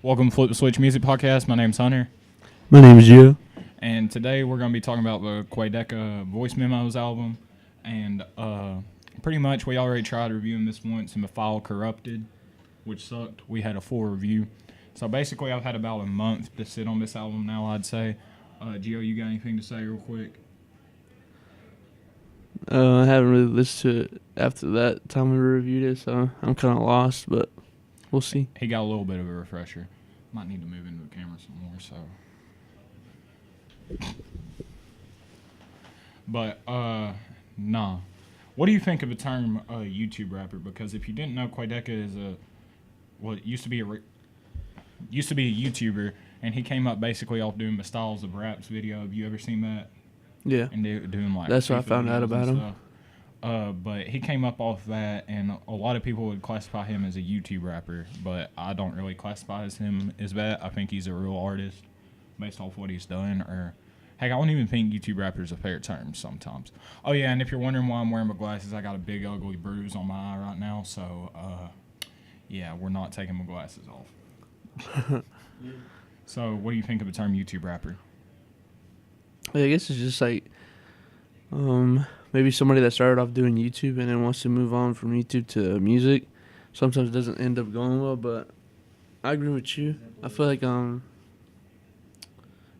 Welcome to Flip the Switch Music Podcast. My name's Hunter. My name is Joe. And today we're going to be talking about the Quadeca Voice Memos album. And pretty much we already tried reviewing this once and the file corrupted, which sucked. We had a full review. So basically I've had about a month to sit on this album now, I'd say. Gio, you got anything to say real quick? I haven't really listened to it after that time we reviewed it, so I'm kind of lost, but we'll see. He got a little bit of a refresher. Might need to move into the camera some more, so. But, nah. What do you think of the term YouTube rapper? Because if you didn't know, Quadeca is used to be a YouTuber, and he came up basically off doing the Styles of Raps video. Have you ever seen that? Yeah. And doing like that's what I found out about him. But he came up off that, and a lot of people would classify him as a YouTube rapper, but I don't really classify him as that. I think he's a real artist based off what he's done. Or, heck, I don't even think YouTube rapper is a fair term sometimes. Oh, yeah, and if you're wondering why I'm wearing my glasses, I got a big, ugly bruise on my eye right now, so, yeah, we're not taking my glasses off. So, what do you think of the term YouTube rapper? I guess it's just like maybe somebody that started off doing YouTube and then wants to move on from YouTube to music. Sometimes it doesn't end up going well, but I agree with you. I feel like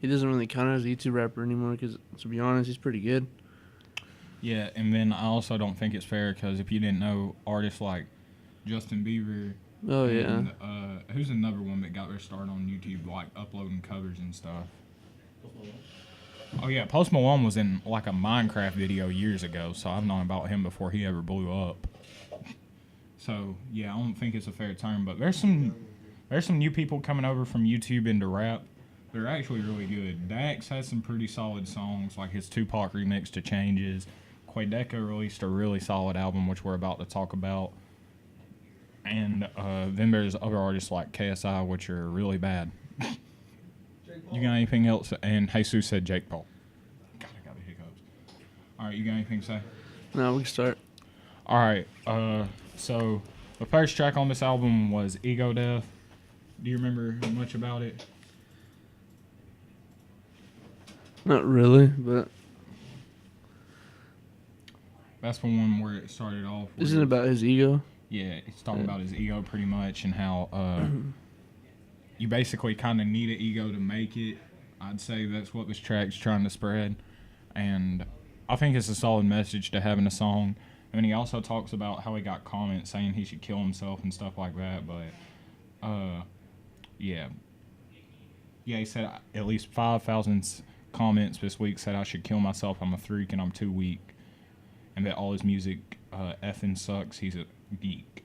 he doesn't really count as a YouTube rapper anymore because, to be honest, he's pretty good. Yeah, and then I also don't think it's fair because if you didn't know, artists like Justin Bieber. Oh, yeah. Who's another one that got their start on YouTube, like uploading covers and stuff? Oh, yeah, Post Malone was in, like, a Minecraft video years ago, so I've known about him before he ever blew up. So, yeah, I don't think it's a fair term, but there's some new people coming over from YouTube into rap. They're actually really good. Dax has some pretty solid songs, like his Tupac remix to Changes. Quadeca released a really solid album, which we're about to talk about. And then there's other artists like KSI, which are really bad. You got anything else? And Jesus said Jake Paul. God, I got the hiccups. All right, you got anything to say? No, we can start. All right. So the first track on this album was Ego Death. Do you remember much about it? Not really, but That's the one where it started off. Isn't it about his ego? Yeah, it's talking about his ego pretty much and how you basically kind of need an ego to make it. I'd say that's what this track's trying to spread. And I think it's a solid message to have in a song. I mean, he also talks about how he got comments saying he should kill himself and stuff like that. But, yeah. Yeah, he said at least 5,000 comments this week said I should kill myself. I'm a freak and I'm too weak. And that all his music effing sucks. He's a geek.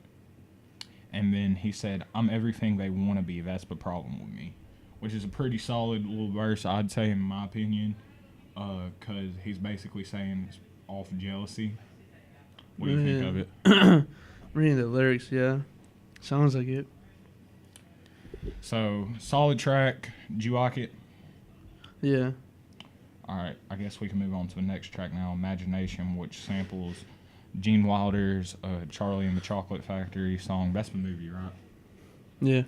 And then he said, I'm everything they want to be. That's the problem with me. Which is a pretty solid little verse, I'd say, in my opinion. Because he's basically saying it's all for jealousy. What do you think of it? Reading the lyrics, yeah. Sounds like it. So, solid track. Did you like it? Yeah. All right, I guess we can move on to the next track now, Imagination, which samples Gene Wilder's Charlie and the Chocolate Factory song. That's the movie, right? Yeah.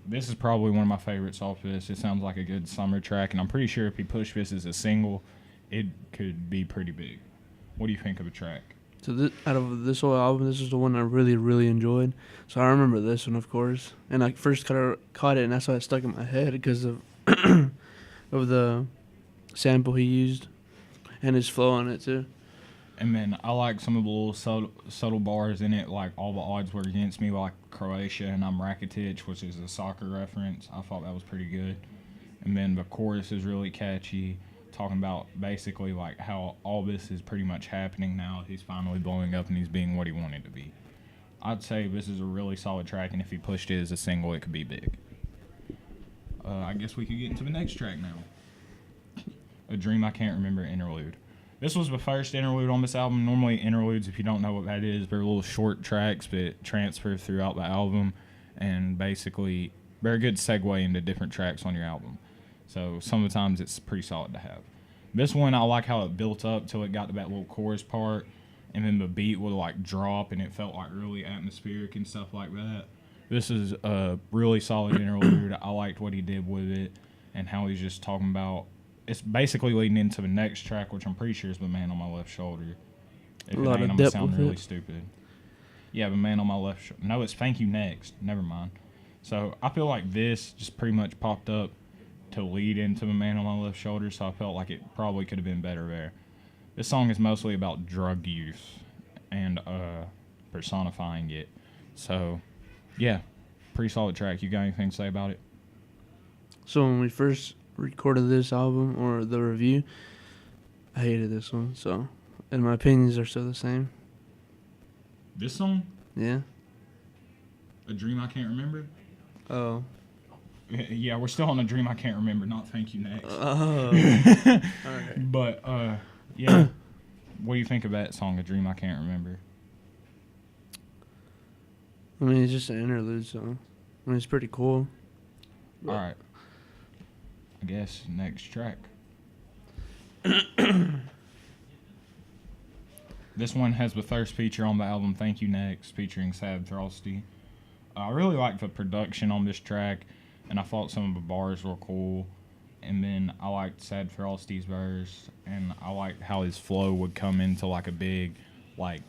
This is probably one of my favorites off this. It sounds like a good summer track, and I'm pretty sure if he pushed this as a single, it could be pretty big. What do you think of the track? So out of this whole album, this is the one I really, really enjoyed. So I remember this one, of course. And I first caught it, and that's why it stuck in my head because of of the sample he used and his flow on it, too. And then I like some of the little subtle bars in it, like all the odds were against me, like Croatia and I'm Rakitic, which is a soccer reference. I thought that was pretty good. And then the chorus is really catchy, talking about basically like how all this is pretty much happening now. He's finally blowing up and he's being what he wanted to be. I'd say this is a really solid track, and if he pushed it as a single, it could be big. I guess we could get into the next track now. A Dream I Can't Remember interlude. This was the first interlude on this album. Normally interludes, if you don't know what that is, they're little short tracks that transfer throughout the album, and basically they're a good segue into different tracks on your album. So some of the times it's pretty solid to have. This one, I like how it built up till it got to that little chorus part, and then the beat would like drop, and it felt like really atmospheric and stuff like that. This is a really solid interlude. I liked what he did with it and how he's just talking about. It's basically leading into the next track, which I'm pretty sure is The Man on My Left Shoulder. If A it lot ain't, of I'm going depth to sound with really it. stupid. Yeah, The Man on My Left Shoulder. No, it's Thank You Next. Never mind. So I feel like this just pretty much popped up to lead into The Man on My Left Shoulder, so I felt like it probably could have been better there. This song is mostly about drug use and personifying it. So, yeah, pretty solid track. You got anything to say about it? So when we first recorded this album or the review, I hated this one. So, and my opinions are still the same. This song? Yeah. A Dream I Can't Remember? Oh. Yeah, we're still on A Dream I Can't Remember, not Thank You Next. Oh. Alright. But, yeah. What do you think of that song, A Dream I Can't Remember? I mean, it's just an interlude song. I mean, it's pretty cool. All right. I guess next track. This one has the first feature on the album, Thank You Next, featuring Sad Throsty. I really liked the production on this track, and I thought some of the bars were cool. And then I liked Sad Frosty's verse, and I liked how his flow would come into like a big, like,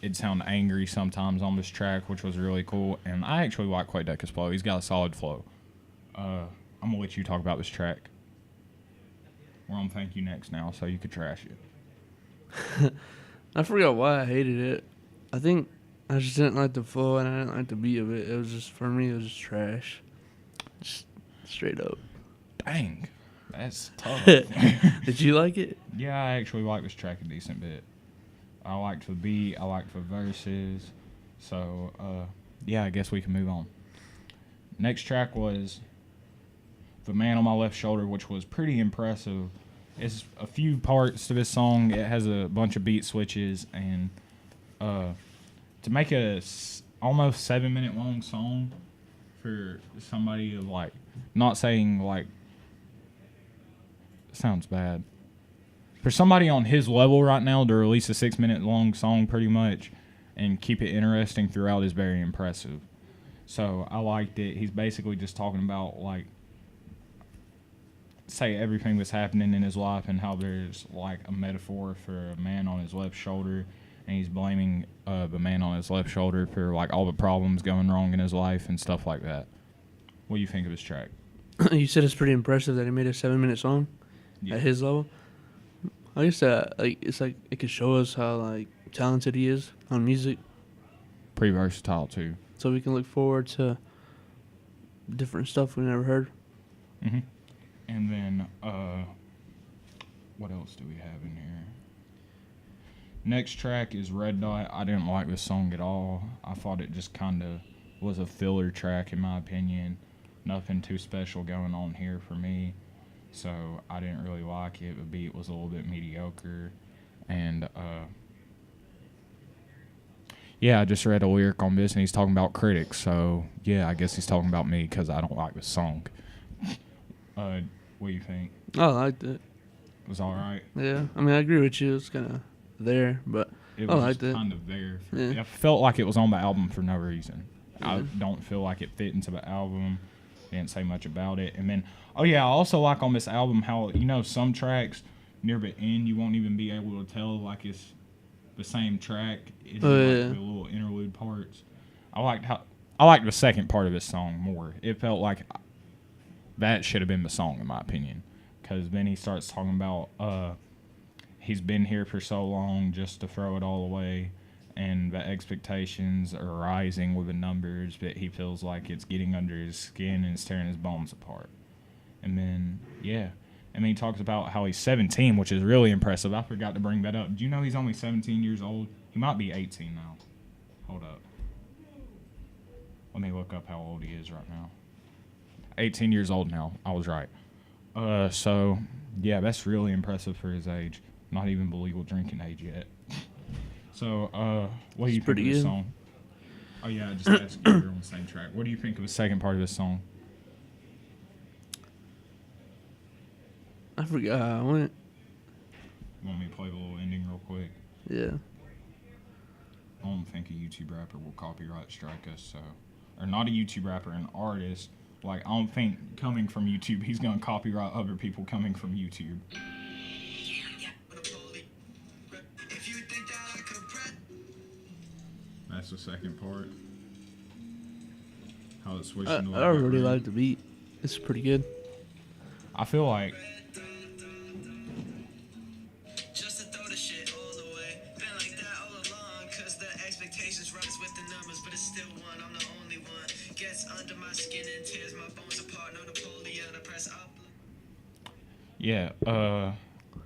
it'd sound angry sometimes on this track, which was really cool. And I actually like Quadeca's flow. He's got a solid flow. I'm going to let you talk about this track. We're on Thank You Next now, so you could trash it. I forgot why I hated it. I think I just didn't like the flow and I didn't like the beat of it. It was just, for me, it was just trash. Just straight up. Dang. That's tough. Did you like it? Yeah, I actually like this track a decent bit. I liked the beat. I liked the verses. So, yeah, I guess we can move on. Next track was The Man on My Left Shoulder, which was pretty impressive. It's a few parts to this song. It has a bunch of beat switches, and to make a almost 7-minute long song for somebody of like, not saying like, sounds bad. For somebody on his level right now to release a 6-minute long song pretty much and keep it interesting throughout is very impressive. So I liked it. He's basically just talking about like, say everything that's happening in his life and how there's like a metaphor for a man on his left shoulder, and he's blaming the man on his left shoulder for like all the problems going wrong in his life and stuff like that. What do you think of this track? You said it's pretty impressive that he made a 7-minute song Yeah. at his level. I guess that it's like it could show us how like talented he is on music, Pretty versatile too. so we can look forward to different stuff we never heard. Mm-hmm. And then, what else do we have in here? Next track is Red Dot. I didn't like this song at all. I thought it just kind of was a filler track in my opinion. Nothing too special going on here for me. So I didn't really like it. The beat was a little bit mediocre. And, yeah, I just read a lyric on this and he's talking about critics. So, yeah, I guess he's talking about me because I don't like this song. What do you think? I liked it. It was all right. Yeah, I mean I agree with you. It's kind of there, but It I was liked just it. kind of there. Yeah. I felt like it was on the album for no reason. I Yeah. don't feel like it fit into the album. Didn't say much about it. And then, oh yeah, I also like on this album how, you know, some tracks near the end you won't even be able to tell like it's the same track. It's Oh, like yeah. the little interlude parts. I liked the second part of this song more. It felt like that should have been the song in my opinion, because then he starts talking about he's been here for so long just to throw it all away, and the expectations are rising with the numbers, but he feels like it's getting under his skin and it's tearing his bones apart. And then, yeah. And then he talks about how he's 17, which is really impressive. I forgot to bring that up. Do you know he's only 17 years old? He might be 18 now. Hold up. Let me look up how old he is right now. 18 years old now. I was right. So, yeah, that's really impressive for his age. Not even the legal drinking age yet. So, what do you think of pretty this good. song? Oh, yeah, I just asked you. We're on the same track. What do you think of the second part of this song? I forgot how I went. You want me to play the little ending real quick? Yeah. I don't think a YouTube rapper will copyright strike us, so or not a YouTube rapper, an artist. Like, I don't think coming from YouTube, he's gonna copyright other people coming from YouTube. That's the second part. How it's switched into I really like the beat. It's pretty good. I feel like Just to throw the shit all the way. Been like that all along, cause the expectations rise with the numbers, but it's still one, I'm the only one. Gets under my skin and tears my bones apart, no Napoleon, I press up. yeah,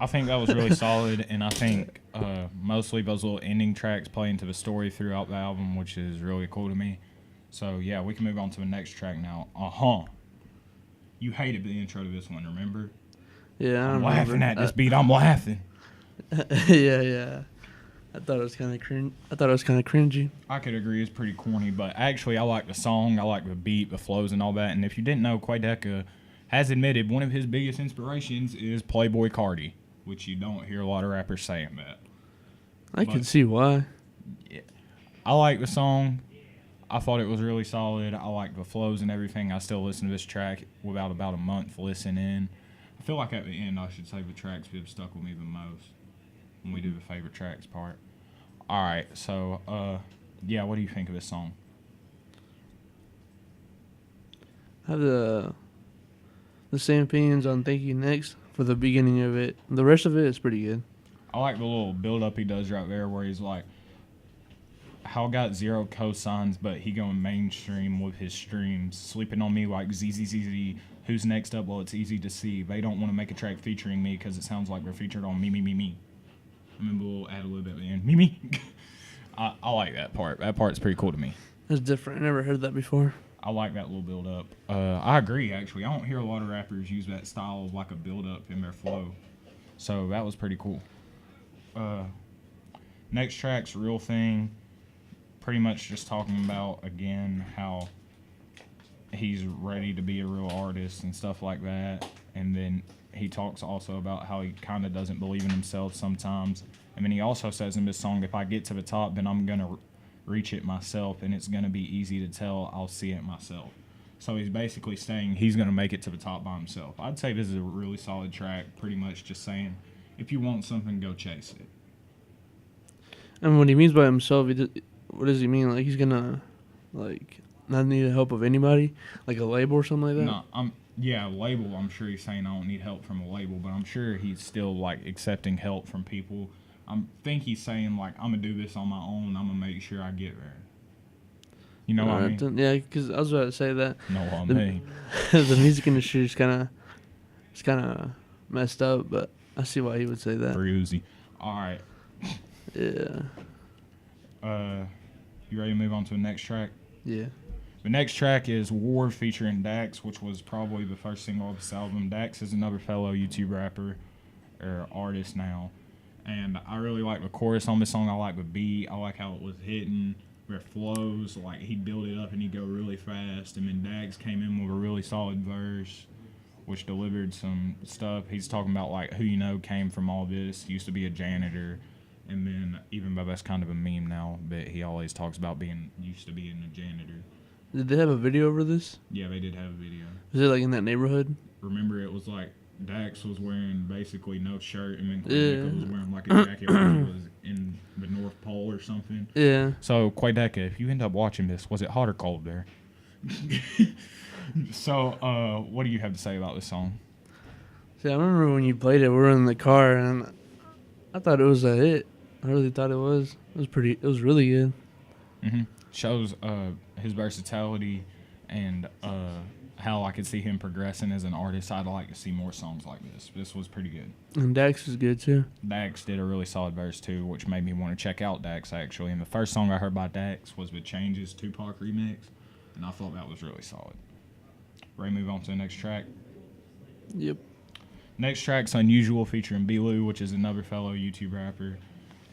I think that was really solid, and I think mostly those little ending tracks play into the story throughout the album, which is really cool to me. So yeah, we can move on to the next track now. You hated the intro to this one, remember? Yeah, I'm laughing at this beat. I'm laughing. yeah. I thought it was kind of cringy. I could agree, it's pretty corny, but actually I like the song, I like the beat, the flows, and all that. And if you didn't know, Quadeca has admitted one of his biggest inspirations is Playboy Cardi, which you don't hear a lot of rappers saying that. I can see why. Yeah, I like the song. I thought it was really solid. I like the flows and everything. I still listen to this track without about a month listening. I feel like at the end I should save the tracks that have stuck with me the most when we do the favorite tracks part. All right, so yeah, what do you think of this song? I have the same opinions on Thank You Next for the beginning of it. The rest of it is pretty good. I like the little build up he does right there where he's like, how got zero cosigns, but he going mainstream with his streams. Sleeping on me like ZZZZ. Who's next up? Well, it's easy to see. They don't want to make a track featuring me because it sounds like they're featured on me. I remember we'll add a little bit at the end. Me. I like that part. That part's pretty cool to me. That's different. I never heard that before. I like that little build up. I agree, actually. I don't hear a lot of rappers use that style of like a build up in their flow. So that was pretty cool. Next track's Real Thing. Pretty much just talking about, again, how he's ready to be a real artist and stuff like that. And then he talks also about how he kind of doesn't believe in himself sometimes. And then he also says in this song, if I get to the top, then I'm going to reach it myself, and it's going to be easy to tell. I'll see it myself. So he's basically saying he's going to make it to the top by himself. I'd say this is a really solid track, pretty much just saying, if you want something, go chase it. And what he means by himself, what does he mean? Like he's gonna, like, not need the help of anybody, like a label or something like that. No, label. I'm sure he's saying I don't need help from a label, but I'm sure he's still like accepting help from people. I think he's saying like I'm gonna do this on my own. I'm gonna make sure I get there. You know what I mean? Yeah, because I was about to say that. Know what I mean? The music industry is kind of messed up, but I see why he would say that. Bruzy. All right. Yeah. You ready to move on to the next track? Yeah. The next track is War featuring Dax, which was probably the first single of this album. Dax is another fellow YouTube rapper or artist now. And I really like the chorus on this song. I like the beat. I like how it was hitting. Where it flows. Like, he'd build it up and he'd go really fast. And then Dax came in with a really solid verse, which delivered some stuff. He's talking about, like, who you know came from all this. Used to be a janitor. And then, even though that's kind of a meme now, but he always talks about used to being a janitor. Did they have a video over this? Yeah, they did have a video. Was it like in that neighborhood? Remember, it was like Dax was wearing basically no shirt, and then Quadeca was wearing like a jacket like he was in the North Pole or something. Yeah. So, Quadeca, if you end up watching this, was it hot or cold there? So, what do you have to say about this song? See, I remember when you played it, we were in the car, and I thought it was a hit. I really thought it was. It was really good. Mm-hmm. Shows his versatility and how I could see him progressing as an artist. I'd like to see more songs like this. This was pretty good. And Dax is good too. Dax did a really solid verse too, which made me want to check out Dax actually. And the first song I heard by Dax was with Changes Tupac remix, and I thought that was really solid. Ready to move on to the next track? Yep. Next track's Unusual featuring B-Lou, which is another fellow YouTube rapper.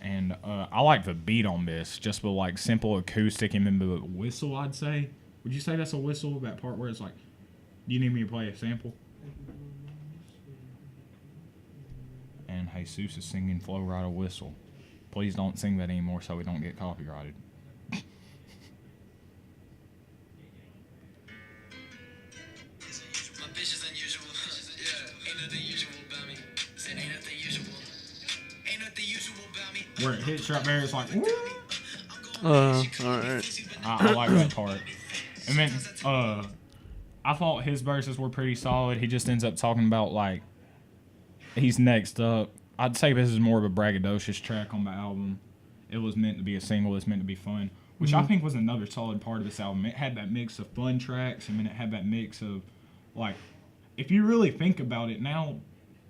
And I like the beat on this, just with like simple acoustic and then the whistle, I'd say. Would you say that's a whistle? That part where it's like, do you need me to play a sample? And Jesus is singing Flow Rida Whistle. Please don't sing that anymore so we don't get copyrighted. where it hits right there. It's like, woo. All right. I like that part. And then I thought his verses were pretty solid. He just ends up talking about like he's next up. I'd say this is more of a braggadocious track on the album. It was meant to be a single. It's meant to be fun, which I think was another solid part of this album. It had that mix of fun tracks, and then it had that mix of like, if you really think about it now,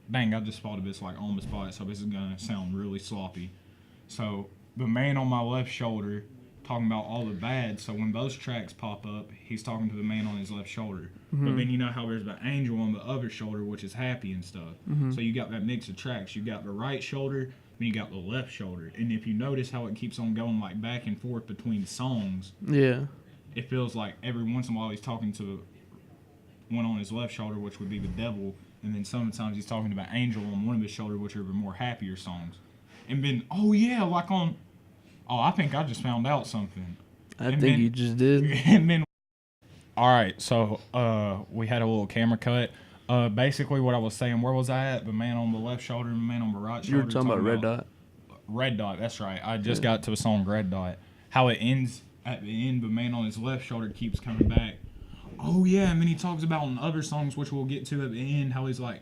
dang, I just thought of this like on the spot, so this is gonna sound really sloppy. So the man on my left shoulder talking about all the bad. So when those tracks pop up, he's talking to the man on his left shoulder. But then you know how there's the angel on the other shoulder, which is happy and stuff. So you got that mix of tracks. You got the right shoulder, then you got the left shoulder. And if you notice how it keeps on going like back and forth between songs, Yeah. it feels like every once in a while he's talking to one on his left shoulder, which would be the devil, and then sometimes he's talking to the angel on one of his shoulder, which are the more happier songs. And then, I think I just found out something. I think you just did. And then, all right, so we had a little camera cut. Basically, what I was saying, where was I at? The man on the left shoulder and the man on the right shoulder. You were talking about Red Dot. Red Dot, that's right. I just got to the song Red Dot. How it ends at the end, the man on his left shoulder keeps coming back. Oh, yeah, and then he talks about in other songs, which we'll get to at the end, how he's like,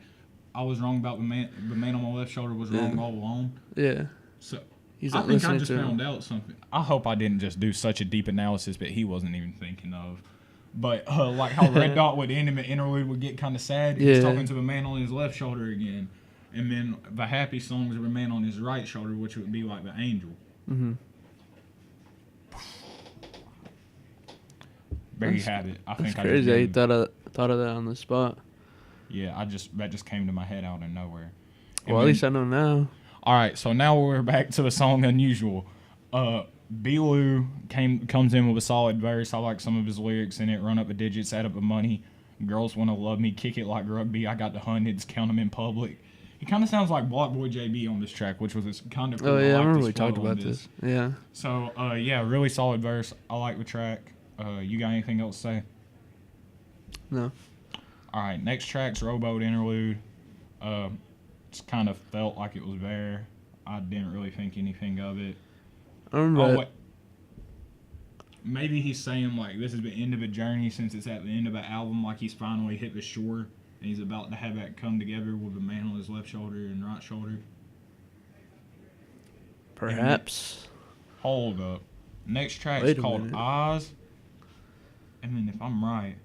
I was wrong about the man on my left shoulder was wrong all along. Yeah. So He's I think I just him. found out something. I hope I didn't just do such a deep analysis that he wasn't even thinking of. But like how Red Dot would end and the interlude would get kind of sad. He's talking to the man on his left shoulder again. And then the happy songs are the man on his right shoulder, which would be like the angel. Mm-hmm. There you have it. I think That's crazy. I thought of that on the spot. Yeah, that just came to my head out of nowhere. And Well, at least I know now. All right, so now we're back to the song Unusual. B-Lou comes in with a solid verse. I like some of his lyrics in it. Run up the digits, add up the money. Girls want to love me, kick it like rugby. I got the hundreds, count them in public. He kind of sounds like Block Boy JB on this track, which was kind of cool. Oh, yeah, I remember we flow talked on about this. Yeah. So, really solid verse. I like the track. You got anything else to say? No. All right, next track's Rowboat Interlude. Just kind of felt like it was there. I didn't really think anything of it. I remember maybe he's saying, like, this is the end of a journey since it's at the end of an album, like he's finally hit the shore, and he's about to have that come together with the man on his left shoulder and right shoulder. Perhaps. Hold up. Next track's called Oz. And then if I'm right,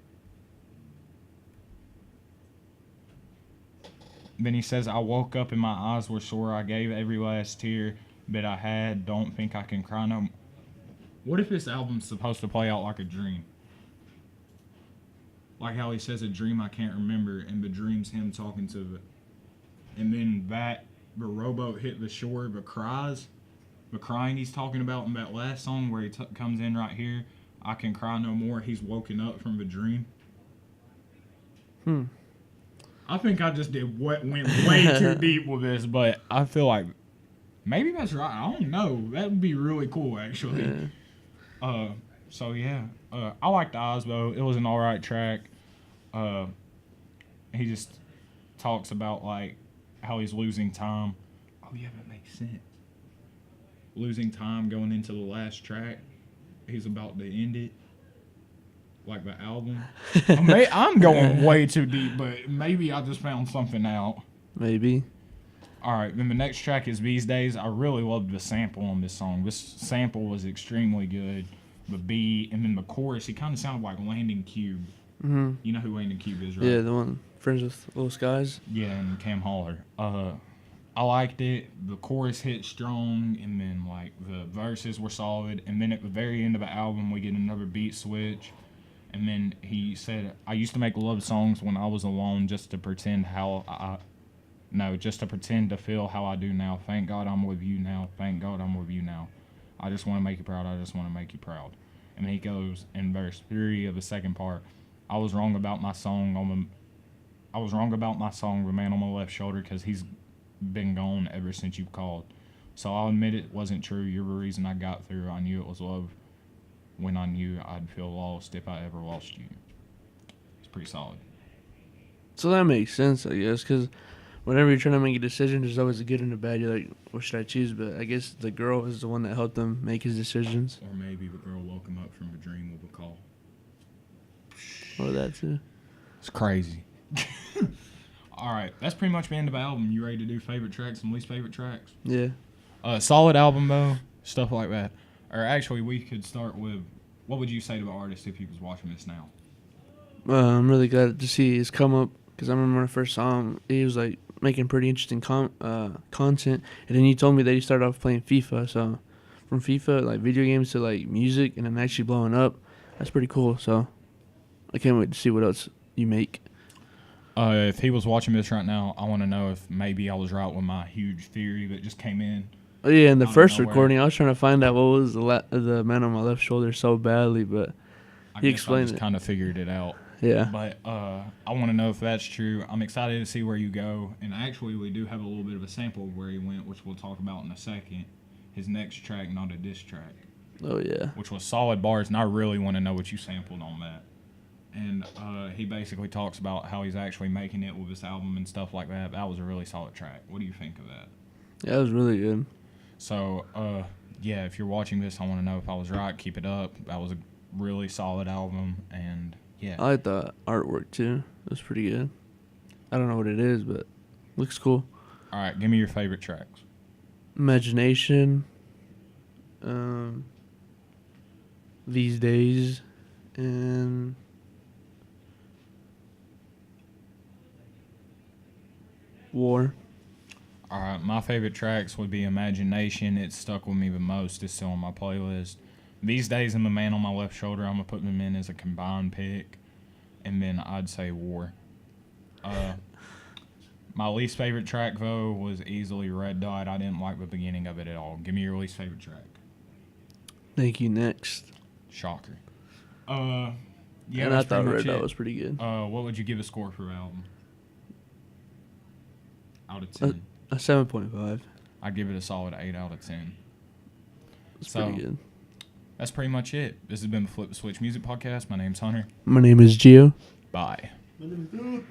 then he says, I woke up and my eyes were sore. I gave every last tear that I had. Don't think I can cry no more. What if this album's supposed to play out like a dream? Like how he says a dream I can't remember, and the dream's him talking to the... And then the rowboat hit the shore, the crying he's talking about in that last song where he comes in right here. I can cry no more. He's woken up from the dream. I think I just went way too deep with this, but I feel like maybe that's right. I don't know. That would be really cool, actually. Yeah. I liked Oz, though. It was an alright track. He just talks about, like, how he's losing time. Oh, yeah, that makes sense. Losing time going into the last track. He's about to end it. Like the album. I'm going way too deep, but maybe I just found something out. Maybe. Alright, then the next track is These Days. I really loved the sample on this song. This sample was extremely good. The beat, and then the chorus, he kind of sounded like Landon Cube. Mm-hmm. You know who Landon Cube is, right? Yeah, the one friends with Little Skies. Yeah, and Cam Holler. I liked it. The chorus hit strong, and then like the verses were solid. And then at the very end of the album, we get another beat switch. And then he said, I used to make love songs when I was alone just to pretend just to pretend to feel how I do now. Thank God I'm with you now. Thank God I'm with you now. I just want to make you proud. I just want to make you proud. And then he goes in verse 3 of the second part. I was wrong about my song, The Man on My Left Shoulder, because he's been gone ever since you've called. So I'll admit it wasn't true. You're the reason I got through. I knew it was love when I knew I'd feel lost if I ever lost you. It's pretty solid. So that makes sense, I guess, because whenever you're trying to make a decision, there's always a good and a bad. You're like, what should I choose? But I guess the girl is the one that helped him make his decisions. Or maybe the girl woke him up from a dream with a call. Or that too. It's crazy. All right, that's pretty much the end of the album. You ready to do favorite tracks and least favorite tracks? Yeah. Solid album though, stuff like that. Or actually, we could start with, what would you say to the artist if he was watching this now? I'm really glad to see his come up because I remember when I first saw him, he was like making pretty interesting content, and then he told me that he started off playing FIFA. So from FIFA, like video games, to like music, and then actually blowing up, that's pretty cool. So I can't wait to see what else you make. If he was watching this right now, I want to know if maybe I was right with my huge theory that just came in. Oh yeah, in the Out of first nowhere. recording, I was trying to find out what was the man on my left shoulder so badly, but he explained it. Kind of figured it out. Yeah. But I want to know if that's true. I'm excited to see where you go. And actually, we do have a little bit of a sample of where he went, which we'll talk about in a second. His next track, not a diss track. Oh yeah. Which was solid bars, and I really want to know what you sampled on that. And he basically talks about how he's actually making it with this album and stuff like that. That was a really solid track. What do you think of that? Yeah, it was really good. So, yeah, if you're watching this, I want to know if I was right. Keep it up. That was a really solid album, and yeah. I like the artwork too. It was pretty good. I don't know what it is, but looks cool. All right, give me your favorite tracks. Imagination. These Days, and War. All right, my favorite tracks would be Imagination. It stuck with me the most. It's still on my playlist. These Days and The Man on My Left Shoulder, I'm going to put them in as a combined pick. And then I'd say War. My least favorite track, though, was easily Red Dot. I didn't like the beginning of it at all. Give me your least favorite track. Thank You Next. Shocker. Yeah, and I that's thought pretty Red much Dot it. was pretty good. What would you give a score for the album? Out of 10. A 7.5. I'd give it a solid 8 out of 10. It's So, pretty good. That's pretty much it. This has been the Flip the Switch Music Podcast. My name's Hunter. My name is Gio. Bye. My name is